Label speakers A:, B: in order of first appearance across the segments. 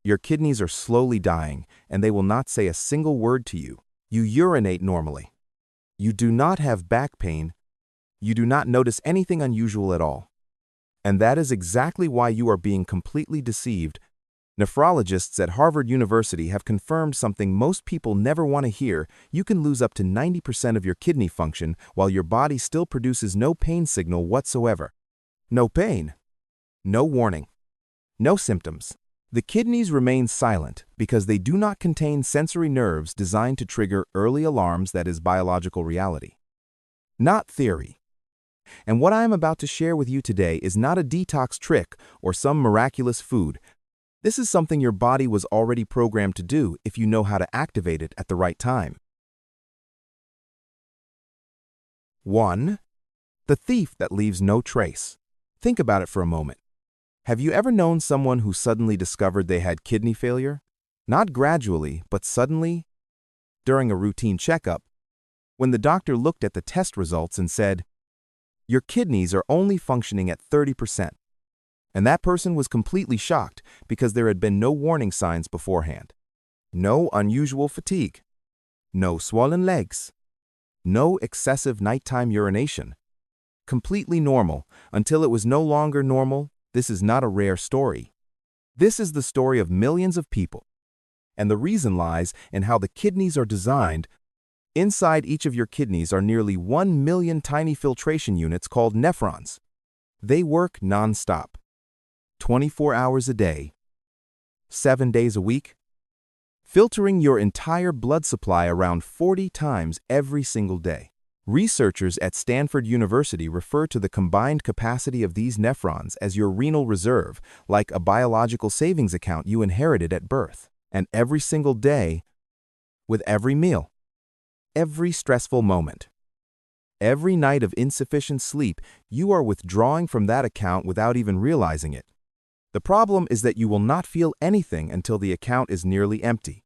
A: Your kidneys are slowly dying, and they will not say a single word to you. You urinate normally. You do not have back pain. You do not notice anything unusual at all. And that is exactly why you are being completely deceived. Nephrologists at Harvard University have confirmed something most people never want to hear. You can lose up to 90% of your kidney function while your body still produces no pain signal whatsoever. No pain. No warning. No symptoms. The kidneys remain silent because they do not contain sensory nerves designed to trigger early alarms that is biological reality. Not theory. And what I am about to share with you today is not a detox trick or some miraculous food. This is something your body was already programmed to do if you know how to activate it at the right time. 1. The thief that leaves no trace. Think about it for a moment. Have you ever known someone who suddenly discovered they had kidney failure? Not gradually, but suddenly? During a routine checkup, when the doctor looked at the test results and said, "Your kidneys are only functioning at 30%. And that person was completely shocked because there had been no warning signs beforehand. No unusual fatigue. No swollen legs. No excessive nighttime urination. Completely normal until it was no longer normal. This is not a rare story. This is the story of millions of people. And the reason lies in how the kidneys are designed. Inside each of your kidneys are nearly 1 million tiny filtration units called nephrons. They work non-stop. 24 hours a day, 7 days a week, filtering your entire blood supply around 40 times every single day. Researchers at Stanford University refer to the combined capacity of these nephrons as your renal reserve, like a biological savings account you inherited at birth. And every single day, with every meal, every stressful moment, every night of insufficient sleep, you are withdrawing from that account without even realizing it. The problem is that you will not feel anything until the account is nearly empty.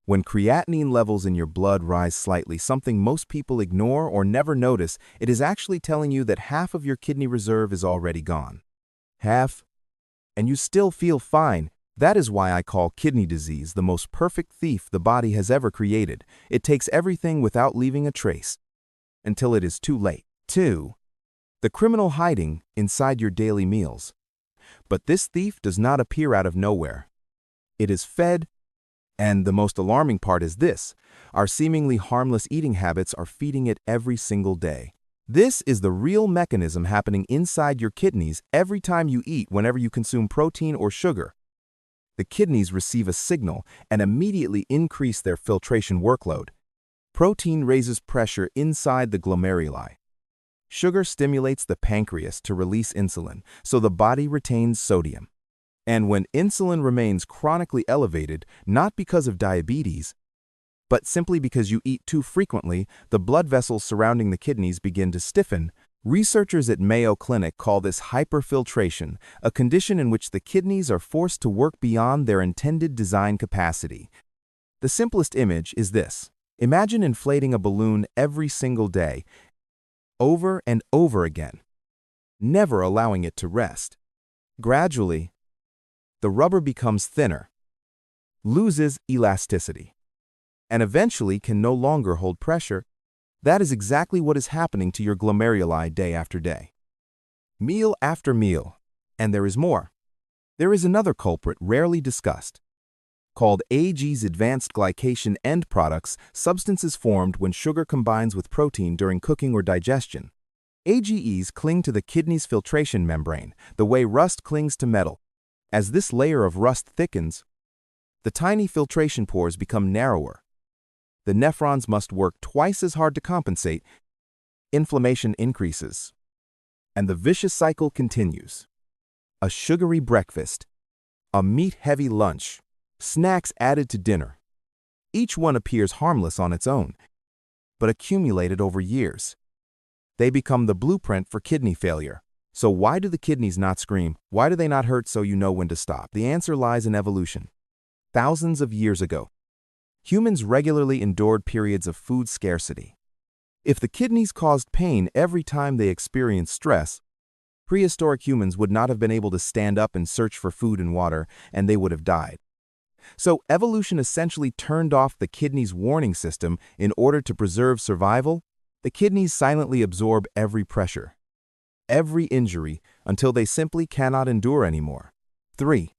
A: When creatinine levels in your blood rise slightly, something most people ignore or never notice, it is actually telling you that half of your kidney reserve is already gone. Half, and you still feel fine. That is why I call kidney disease the most perfect thief the body has ever created. It takes everything without leaving a trace, until it is too late. 2. The criminal hiding inside your daily meals. But this thief does not appear out of nowhere. It is fed, and the most alarming part is this: our seemingly harmless eating habits are feeding it every single day. This is the real mechanism happening inside your kidneys every time you eat. Whenever you consume protein or sugar, the kidneys receive a signal and immediately increase their filtration workload. Protein raises pressure inside the glomeruli. Sugar stimulates the pancreas to release insulin, so the body retains sodium. And when insulin remains chronically elevated, not because of diabetes, but simply because you eat too frequently, the blood vessels surrounding the kidneys begin to stiffen. Researchers at Mayo Clinic call this hyperfiltration, a condition in which the kidneys are forced to work beyond their intended design capacity. The simplest image is this: imagine inflating a balloon every single day, over and over again, never allowing it to rest. Gradually, the rubber becomes thinner, loses elasticity, and eventually can no longer hold pressure. That is exactly what is happening to your glomeruli day after day, meal after meal. And there is more. There is another culprit rarely discussed, called AGE's advanced glycation end products, substances formed when sugar combines with protein during cooking or digestion. AGEs cling to the kidney's filtration membrane, the way rust clings to metal. As this layer of rust thickens, the tiny filtration pores become narrower. The nephrons must work twice as hard to compensate. Inflammation increases, and the vicious cycle continues. A sugary breakfast, a meat-heavy lunch, snacks added to dinner. Each one appears harmless on its own, but accumulated over years. They become the blueprint for kidney failure. So why do the kidneys not scream? Why do they not hurt so you know when to stop? The answer lies in evolution. Thousands of years ago, humans regularly endured periods of food scarcity. If the kidneys caused pain every time they experienced stress, prehistoric humans would not have been able to stand up and search for food and water, and they would have died. So evolution essentially turned off the kidney's warning system in order to preserve survival. The kidneys silently absorb every pressure, every injury, until they simply cannot endure anymore. 3.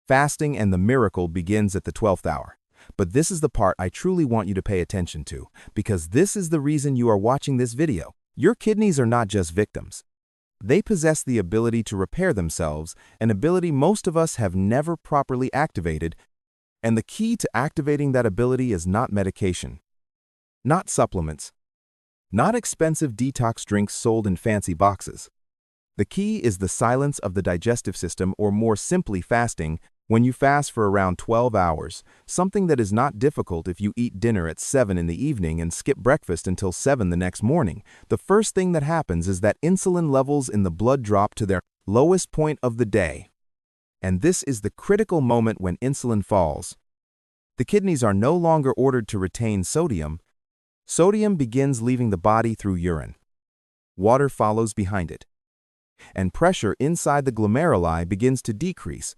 A: Fasting and the miracle begins at the 12th hour. But this is the part I truly want you to pay attention to, because this is the reason you are watching this video. Your kidneys are not just victims. They possess the ability to repair themselves, an ability most of us have never properly activated, and the key to activating that ability is not medication, not supplements, not expensive detox drinks sold in fancy boxes. The key is the silence of the digestive system, or more simply fasting. When you fast for around 12 hours, something that is not difficult if you eat dinner at 7 in the evening and skip breakfast until 7 the next morning, the first thing that happens is that insulin levels in the blood drop to their lowest point of the day. And this is the critical moment when insulin falls. The kidneys are no longer ordered to retain sodium. Sodium begins leaving the body through urine. Water follows behind it. And pressure inside the glomeruli begins to decrease.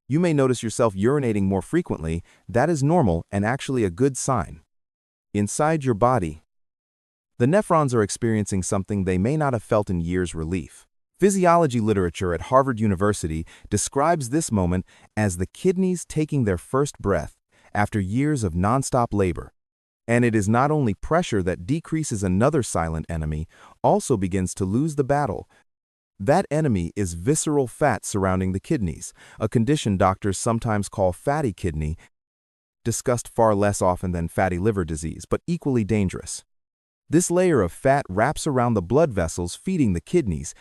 A: You may notice yourself urinating more frequently. That is normal and actually a good sign. Inside your body, the nephrons are experiencing something they may not have felt in years: relief. Physiology literature at Harvard University describes this moment as the kidneys taking their first breath after years of nonstop labor. And it is not only pressure that decreases. Another silent enemy also begins to lose the battle. That enemy is visceral fat surrounding the kidneys, a condition doctors sometimes call fatty kidney, discussed far less often than fatty liver disease, but equally dangerous. This layer of fat wraps around the blood vessels feeding the kidneys,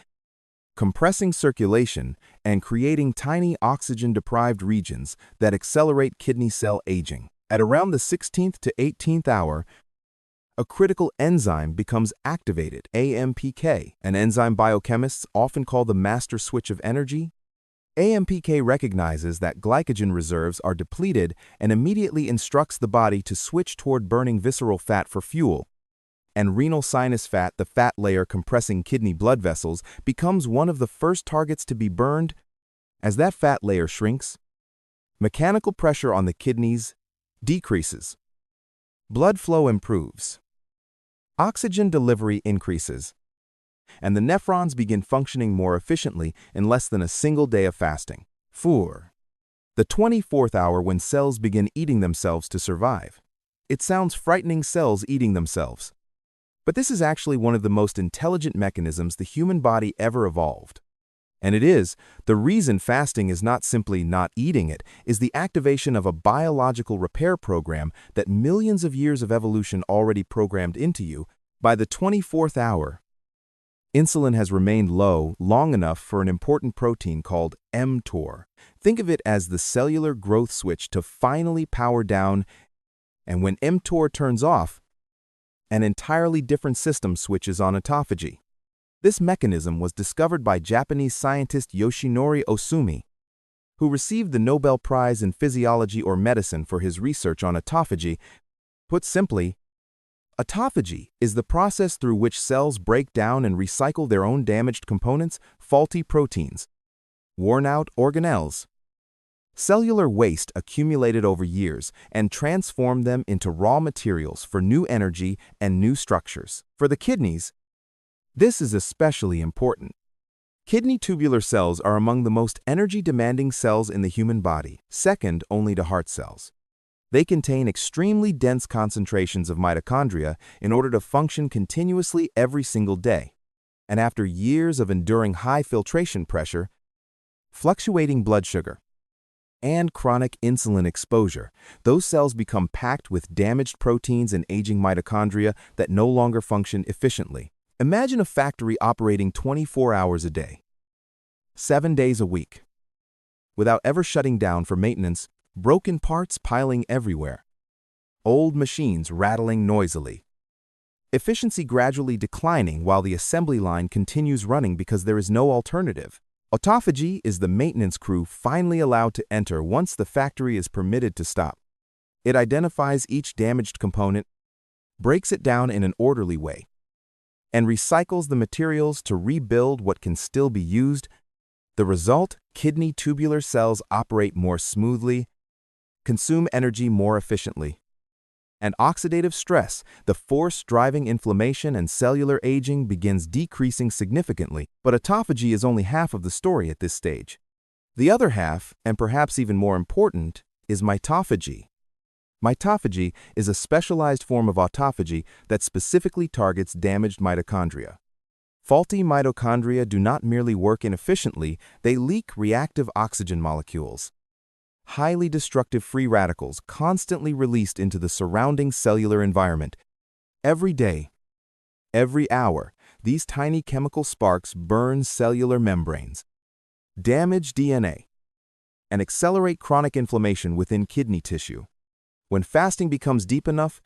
A: compressing circulation and creating tiny oxygen-deprived regions that accelerate kidney cell aging. At around the 16th to 18th hour, a critical enzyme becomes activated, AMPK, an enzyme biochemists often call the master switch of energy. AMPK recognizes that glycogen reserves are depleted and immediately instructs the body to switch toward burning visceral fat for fuel. And renal sinus fat, the fat layer compressing kidney blood vessels, becomes one of the first targets to be burned. As that fat layer shrinks, mechanical pressure on the kidneys decreases. Blood flow improves. Oxygen delivery increases, and the nephrons begin functioning more efficiently in less than a single day of fasting. 4. The 24th hour, when cells begin eating themselves to survive. It sounds frightening, cells eating themselves. But this is actually one of the most intelligent mechanisms the human body ever evolved. And it is, the reason fasting is not simply not eating it, is the activation of a biological repair program that millions of years of evolution already programmed into you. By the 24th hour, insulin has remained low long enough for an important protein called mTOR. Think of it as the cellular growth switch to finally power down, and when mTOR turns off, an entirely different system switches on: autophagy. This mechanism was discovered by Japanese scientist Yoshinori Ohsumi, who received the Nobel Prize in Physiology or Medicine for his research on autophagy. Put simply, autophagy is the process through which cells break down and recycle their own damaged components, faulty proteins, worn-out organelles, cellular waste accumulated over years, and transform them into raw materials for new energy and new structures. For the kidneys, this is especially important. Kidney tubular cells are among the most energy-demanding cells in the human body, second only to heart cells. They contain extremely dense concentrations of mitochondria in order to function continuously every single day. And after years of enduring high filtration pressure, fluctuating blood sugar, and chronic insulin exposure, those cells become packed with damaged proteins and aging mitochondria that no longer function efficiently. Imagine a factory operating 24 hours a day, 7 days a week, without ever shutting down for maintenance, broken parts piling everywhere, old machines rattling noisily, efficiency gradually declining while the assembly line continues running because there is no alternative. Autophagy is the maintenance crew finally allowed to enter once the factory is permitted to stop. It identifies each damaged component, breaks it down in an orderly way, and recycles the materials to rebuild what can still be used. The result: kidney tubular cells operate more smoothly, consume energy more efficiently. And oxidative stress, the force driving inflammation and cellular aging, begins decreasing significantly, but autophagy is only half of the story at this stage. The other half, and perhaps even more important, is mitophagy. Mitophagy is a specialized form of autophagy that specifically targets damaged mitochondria. Faulty mitochondria do not merely work inefficiently, they leak reactive oxygen molecules, highly destructive free radicals constantly released into the surrounding cellular environment. Every day, every hour, these tiny chemical sparks burn cellular membranes, damage DNA, and accelerate chronic inflammation within kidney tissue. When fasting becomes deep enough,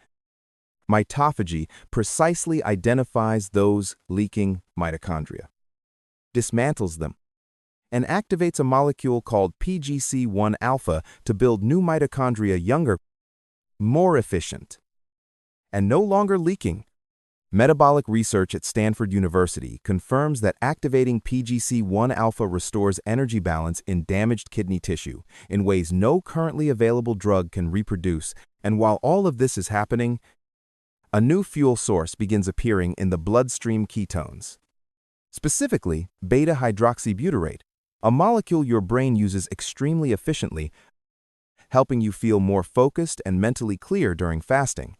A: mitophagy precisely identifies those leaking mitochondria, dismantles them, and activates a molecule called PGC1 alpha to build new mitochondria younger, more efficient, and no longer leaking. Metabolic research at Stanford University confirms that activating PGC1 alpha restores energy balance in damaged kidney tissue in ways no currently available drug can reproduce. And while all of this is happening, a new fuel source begins appearing in the bloodstream ketones, specifically beta-hydroxybutyrate, a molecule your brain uses extremely efficiently, helping you feel more focused and mentally clear during fasting.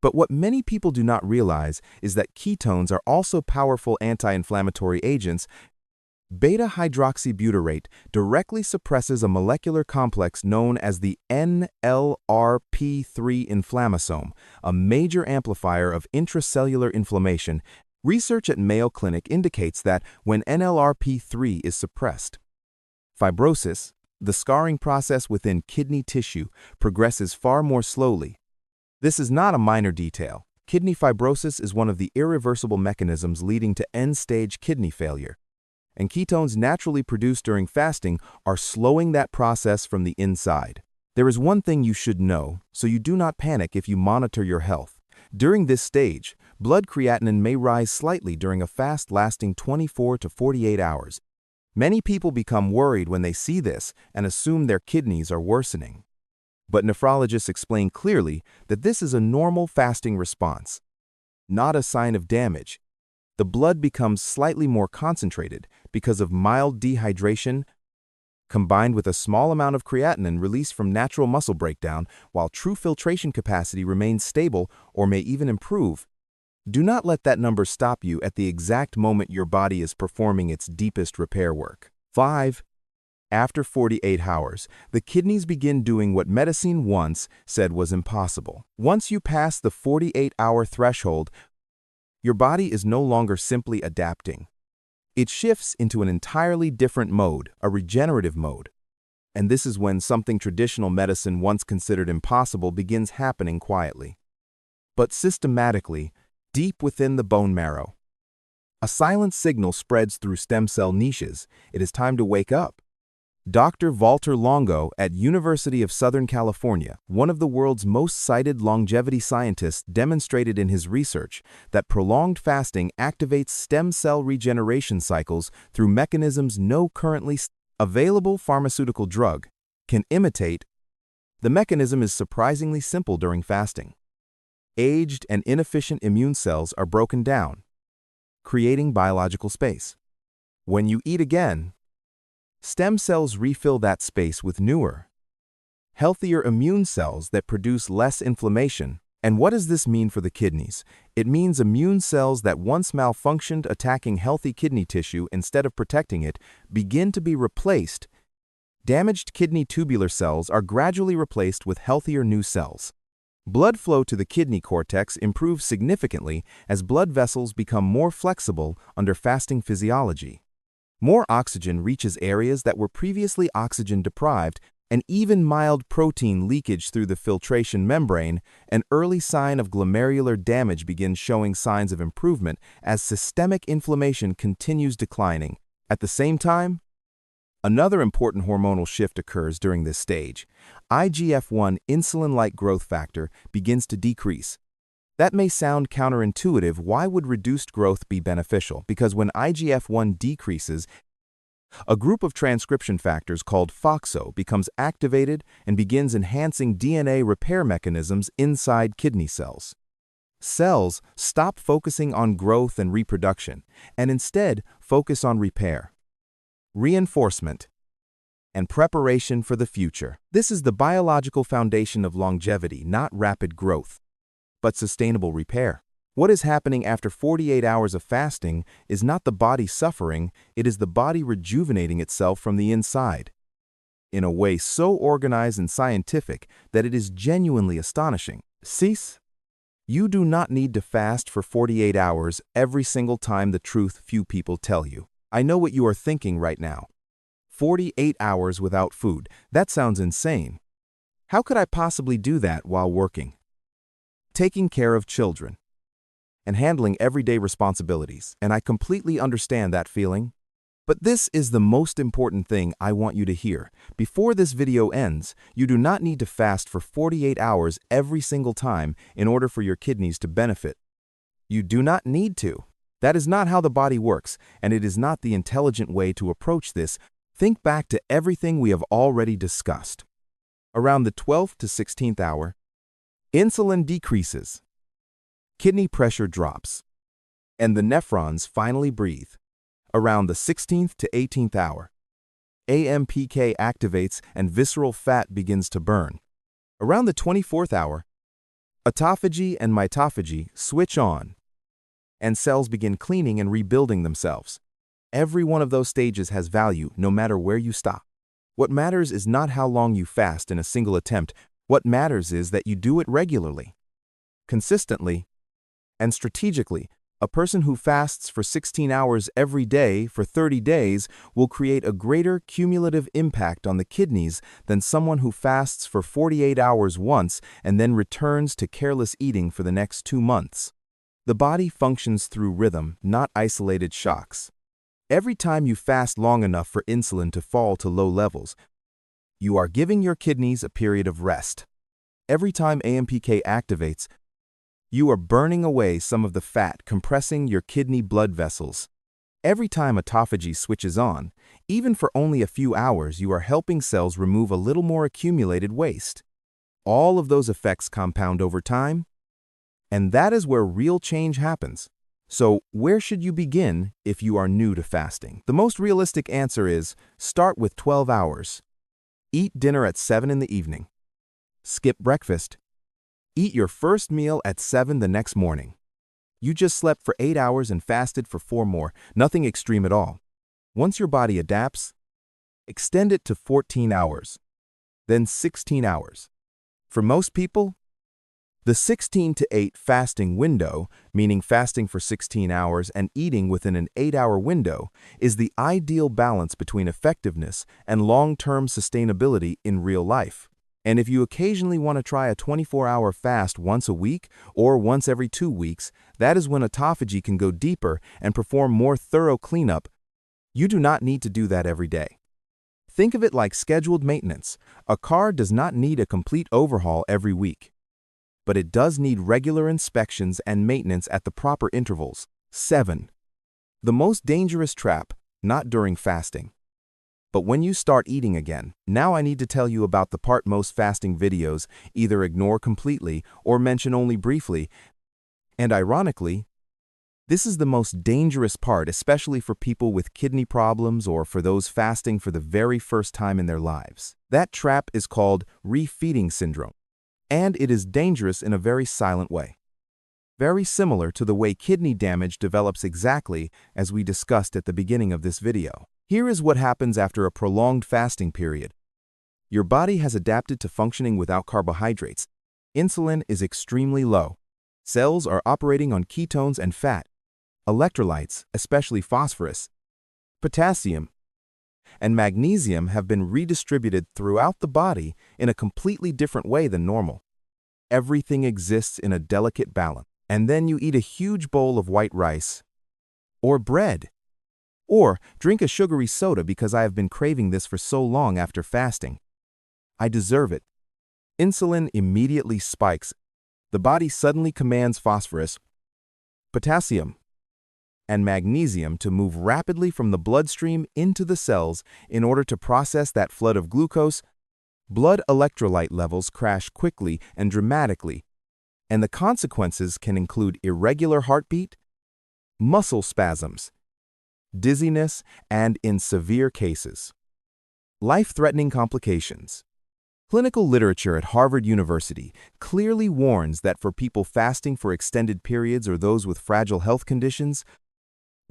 A: But what many people do not realize is that ketones are also powerful anti-inflammatory agents. Beta-hydroxybutyrate directly suppresses a molecular complex known as the NLRP3 inflammasome, a major amplifier of intracellular inflammation. Research at Mayo Clinic indicates that when NLRP3 is suppressed, fibrosis, the scarring process within kidney tissue, progresses far more slowly. This is not a minor detail. Kidney fibrosis is one of the irreversible mechanisms leading to end-stage kidney failure, and ketones naturally produced during fasting are slowing that process from the inside. There is one thing you should know, so you do not panic if you monitor your health. During this stage, blood creatinine may rise slightly during a fast lasting 24 to 48 hours. Many people become worried when they see this and assume their kidneys are worsening. But nephrologists explain clearly that this is a normal fasting response, not a sign of damage. The blood becomes slightly more concentrated because of mild dehydration combined with a small amount of creatinine released from natural muscle breakdown, while true filtration capacity remains stable or may even improve. Do not let that number stop you at the exact moment your body is performing its deepest repair work. 5. After 48 hours, the kidneys begin doing what medicine once said was impossible. Once you pass the 48-hour threshold, your body is no longer simply adapting. It shifts into an entirely different mode, a regenerative mode. And this is when something traditional medicine once considered impossible begins happening quietly, but systematically, deep within the bone marrow. A silent signal spreads through stem cell niches. It is time to wake up. Dr. Walter Longo at University of Southern California, one of the world's most cited longevity scientists, demonstrated in his research that prolonged fasting activates stem cell regeneration cycles through mechanisms no currently available pharmaceutical drug can imitate. The mechanism is surprisingly simple during fasting. Aged and inefficient immune cells are broken down, creating biological space. When you eat again, stem cells refill that space with newer, healthier immune cells that produce less inflammation. And what does this mean for the kidneys? It means immune cells that once malfunctioned attacking healthy kidney tissue instead of protecting it begin to be replaced. Damaged kidney tubular cells are gradually replaced with healthier new cells. Blood flow to the kidney cortex improves significantly as blood vessels become more flexible under fasting physiology. More oxygen reaches areas that were previously oxygen deprived, and even mild protein leakage through the filtration membrane, an early sign of glomerular damage, begins showing signs of improvement as systemic inflammation continues declining. At the same time, another important hormonal shift occurs during this stage. IGF-1, insulin-like growth factor, begins to decrease. That may sound counterintuitive. Why would reduced growth be beneficial? Because when IGF-1 decreases, A group of transcription factors called FOXO becomes activated and begins enhancing DNA repair mechanisms inside kidney cells. Cells stop focusing on growth and reproduction and instead focus on repair, reinforcement, and preparation for the future. This is the biological foundation of longevity, not rapid growth, but sustainable repair. What is happening after 48 hours of fasting is not the body suffering, it is the body rejuvenating itself from the inside, in a way so organized and scientific that it is genuinely astonishing. Cease. You do not need to fast for 48 hours every single time the truth few people tell you. I know what you are thinking right now. 48 hours without food. That sounds insane. How could I possibly do that while working, taking care of children, and handling everyday responsibilities? And I completely understand that feeling. But this is the most important thing I want you to hear. Before this video ends, you do not need to fast for 48 hours every single time in order for your kidneys to benefit. You do not need to. That is not how the body works, and it is not the intelligent way to approach this. Think back to everything we have already discussed. Around the 12th to 16th hour, insulin decreases, kidney pressure drops, and the nephrons finally breathe. Around the 16th to 18th hour, AMPK activates and visceral fat begins to burn. Around the 24th hour, autophagy and mitophagy switch on, and cells begin cleaning and rebuilding themselves. Every one of those stages has value, no matter where you stop. What matters is not how long you fast in a single attempt. What matters is that you do it regularly, consistently, and strategically. A person who fasts for 16 hours every day for 30 days will create a greater cumulative impact on the kidneys than someone who fasts for 48 hours once and then returns to careless eating for the next 2 months. The body functions through rhythm, not isolated shocks. Every time you fast long enough for insulin to fall to low levels, you are giving your kidneys a period of rest. Every time AMPK activates, you are burning away some of the fat, compressing your kidney blood vessels. Every time autophagy switches on, even for only a few hours, you are helping cells remove a little more accumulated waste. All of those effects compound over time, and that is where real change happens. So, where should you begin if you are new to fasting? The most realistic answer is, start with 12 hours. Eat dinner at 7 in the evening. Skip breakfast. Eat your first meal at 7 the next morning. You just slept for 8 hours and fasted for 4 more, nothing extreme at all. Once your body adapts, extend it to 14 hours, then 16 hours. For most people, the 16 to 8 fasting window, meaning fasting for 16 hours and eating within an 8-hour window, is the ideal balance between effectiveness and long-term sustainability in real life. And if you occasionally want to try a 24-hour fast once a week or once every 2 weeks, that is when autophagy can go deeper and perform more thorough cleanup. You do not need to do that every day. Think of it like scheduled maintenance. A car does not need a complete overhaul every week, but it does need regular inspections and maintenance at the proper intervals. 7. The most dangerous trap, not during fasting, but when you start eating again. Now I need to tell you about the part most fasting videos either ignore completely or mention only briefly. And ironically, this is the most dangerous part, especially for people with kidney problems or for those fasting for the very first time in their lives. That trap is called refeeding syndrome, and it is dangerous in a very silent way. Very similar to the way kidney damage develops, exactly as we discussed at the beginning of this video. Here is what happens after a prolonged fasting period. Your body has adapted to functioning without carbohydrates. Insulin is extremely low. Cells are operating on ketones and fat. Electrolytes, especially phosphorus, potassium, and magnesium have been redistributed throughout the body in a completely different way than normal. Everything exists in a delicate balance. And then you eat a huge bowl of white rice, or bread, or drink a sugary soda because I have been craving this for so long after fasting. I deserve it. Insulin immediately spikes. The body suddenly commands phosphorus, potassium, and magnesium to move rapidly from the bloodstream into the cells in order to process that flood of glucose. Blood electrolyte levels crash quickly and dramatically, and the consequences can include irregular heartbeat, muscle spasms, dizziness, and, in severe cases, life-threatening complications. Clinical literature at Harvard University clearly warns that for people fasting for extended periods or those with fragile health conditions,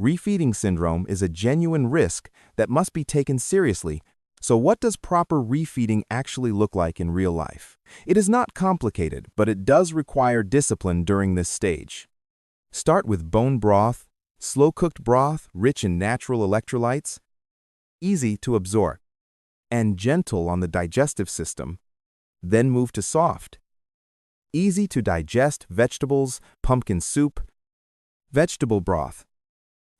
A: refeeding syndrome is a genuine risk that must be taken seriously. So what does proper refeeding actually look like in real life? It is not complicated, but it does require discipline during this stage. Start with bone broth, slow-cooked broth rich in natural electrolytes, easy to absorb, and gentle on the digestive system. Then move to soft, easy to digest vegetables, pumpkin soup, vegetable broth,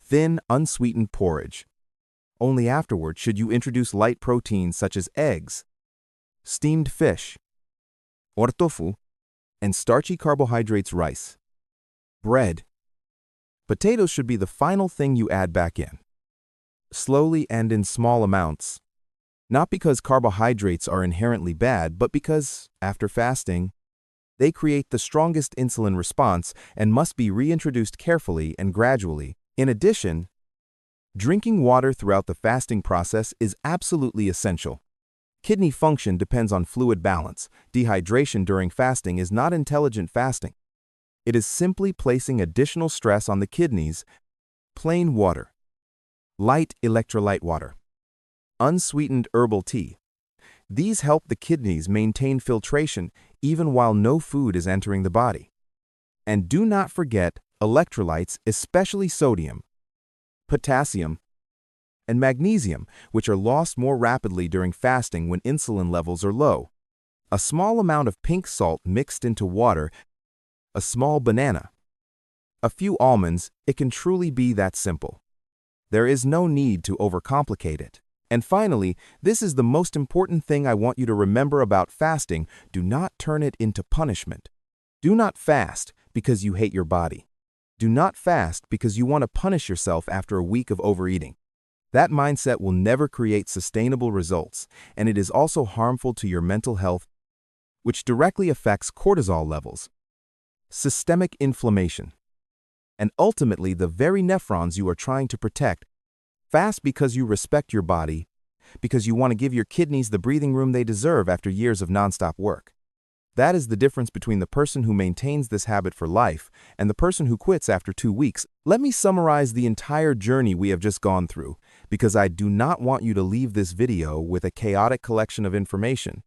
A: thin, unsweetened porridge. Only afterward should you introduce light proteins such as eggs, steamed fish, or tofu, and starchy carbohydrates rice, bread. Potatoes should be the final thing you add back in, slowly and in small amounts. Not because carbohydrates are inherently bad, but because, after fasting, they create the strongest insulin response and must be reintroduced carefully and gradually. In addition, drinking water throughout the fasting process is absolutely essential. Kidney function depends on fluid balance. Dehydration during fasting is not intelligent fasting. It is simply placing additional stress on the kidneys. Plain water, light electrolyte water, unsweetened herbal tea. These help the kidneys maintain filtration even while no food is entering the body. And do not forget electrolytes, especially sodium, potassium, and magnesium, which are lost more rapidly during fasting when insulin levels are low. A small amount of pink salt mixed into water, a small banana, a few almonds, it can truly be that simple. There is no need to overcomplicate it. And finally, this is the most important thing I want you to remember about fasting. Do not turn it into punishment. Do not fast because you hate your body. Do not fast because you want to punish yourself after a week of overeating. That mindset will never create sustainable results, and it is also harmful to your mental health, which directly affects cortisol levels, systemic inflammation, and ultimately the very nephrons you are trying to protect. Fast because you respect your body, because you want to give your kidneys the breathing room they deserve after years of nonstop work. That is the difference between the person who maintains this habit for life and the person who quits after 2 weeks. Let me summarize the entire journey we have just gone through, because I do not want you to leave this video with a chaotic collection of information.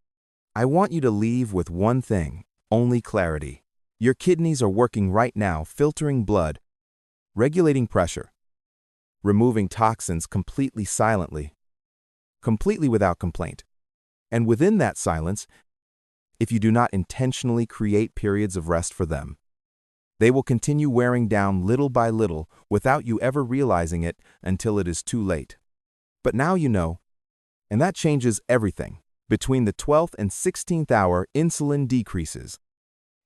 A: I want you to leave with one thing, only clarity. Your kidneys are working right now, filtering blood, regulating pressure, removing toxins completely silently, completely without complaint. And within that silence, if you do not intentionally create periods of rest for them, they will continue wearing down little by little without you ever realizing it until it is too late. But now you know, and that changes everything. Between the 12th and 16th hour, insulin decreases,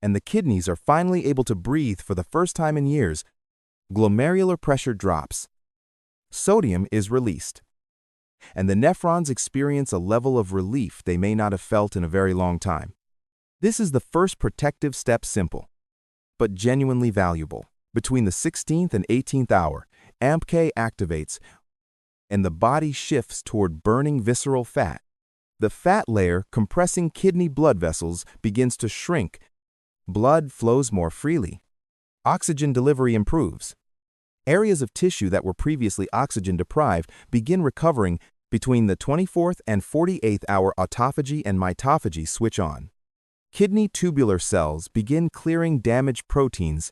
A: and the kidneys are finally able to breathe for the first time in years. Glomerular pressure drops, sodium is released, and the nephrons experience a level of relief they may not have felt in a very long time. This is the first protective step, simple, but genuinely valuable. Between the 16th and 18th hour, AMPK activates, and the body shifts toward burning visceral fat. The fat layer compressing kidney blood vessels begins to shrink. Blood flows more freely. Oxygen delivery improves. Areas of tissue that were previously oxygen deprived begin recovering. Between the 24th and 48th hour, autophagy and mitophagy switch on. Kidney tubular cells begin clearing damaged proteins,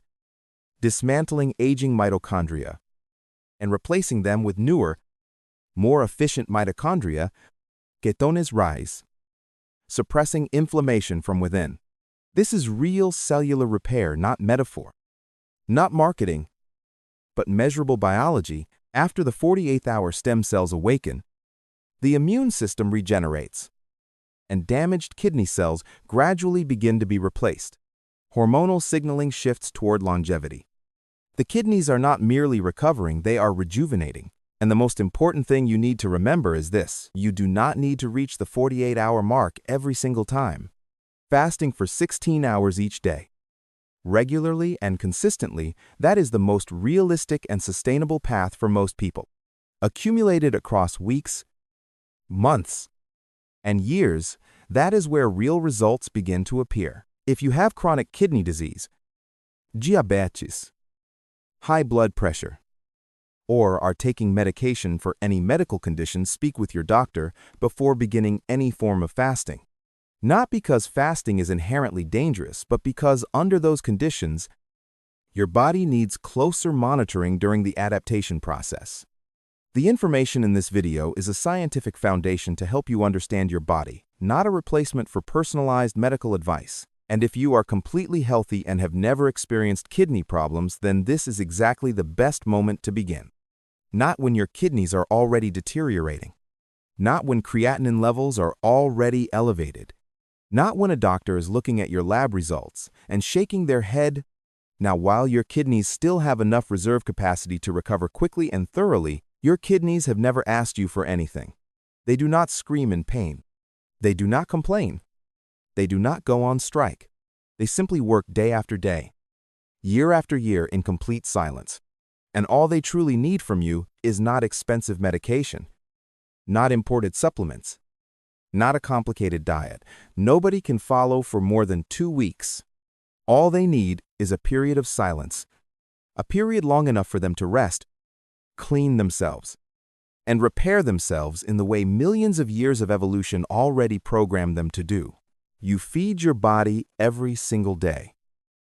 A: dismantling aging mitochondria, and replacing them with newer, more efficient mitochondria. Ketones rise, suppressing inflammation from within. This is real cellular repair, not metaphor, not marketing, but measurable biology. After the 48th hour, stem cells awaken, the immune system regenerates, and damaged kidney cells gradually begin to be replaced. Hormonal signaling shifts toward longevity. The kidneys are not merely recovering, they are rejuvenating. And the most important thing you need to remember is this: you do not need to reach the 48-hour mark every single time. Fasting for 16 hours each day, regularly and consistently, that is the most realistic and sustainable path for most people. Accumulated across weeks, months, and years, that is where real results begin to appear. If you have chronic kidney disease, diabetes, high blood pressure, or are taking medication for any medical condition, speak with your doctor before beginning any form of fasting. Not because fasting is inherently dangerous, but because under those conditions, your body needs closer monitoring during the adaptation process. The information in this video is a scientific foundation to help you understand your body, not a replacement for personalized medical advice. And if you are completely healthy and have never experienced kidney problems, then this is exactly the best moment to begin. Not when your kidneys are already deteriorating. Not when creatinine levels are already elevated. Not when a doctor is looking at your lab results and shaking their head. Now, while your kidneys still have enough reserve capacity to recover quickly and thoroughly, your kidneys have never asked you for anything. They do not scream in pain. They do not complain. They do not go on strike. They simply work day after day, year after year in complete silence. And all they truly need from you is not expensive medication, not imported supplements, not a complicated diet. Nobody can follow for more than 2 weeks. All they need is a period of silence, a period long enough for them to rest, clean themselves, and repair themselves in the way millions of years of evolution already programmed them to do. You feed your body every single day.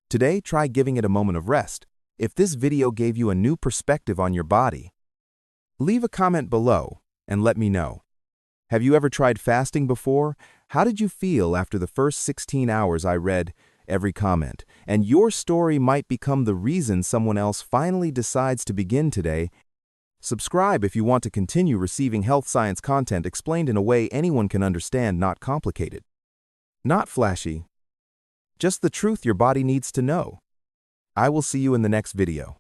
A: Today, try giving it a moment of rest. If this video gave you a new perspective on your body, leave a comment below and let me know. Have you ever tried fasting before? How did you feel after the first 16 hours? I read every comment, and your story might become the reason someone else finally decides to begin today. Subscribe if you want to continue receiving health science content explained in a way anyone can understand, not complicated. Not flashy, just the truth your body needs to know. I will see you in the next video.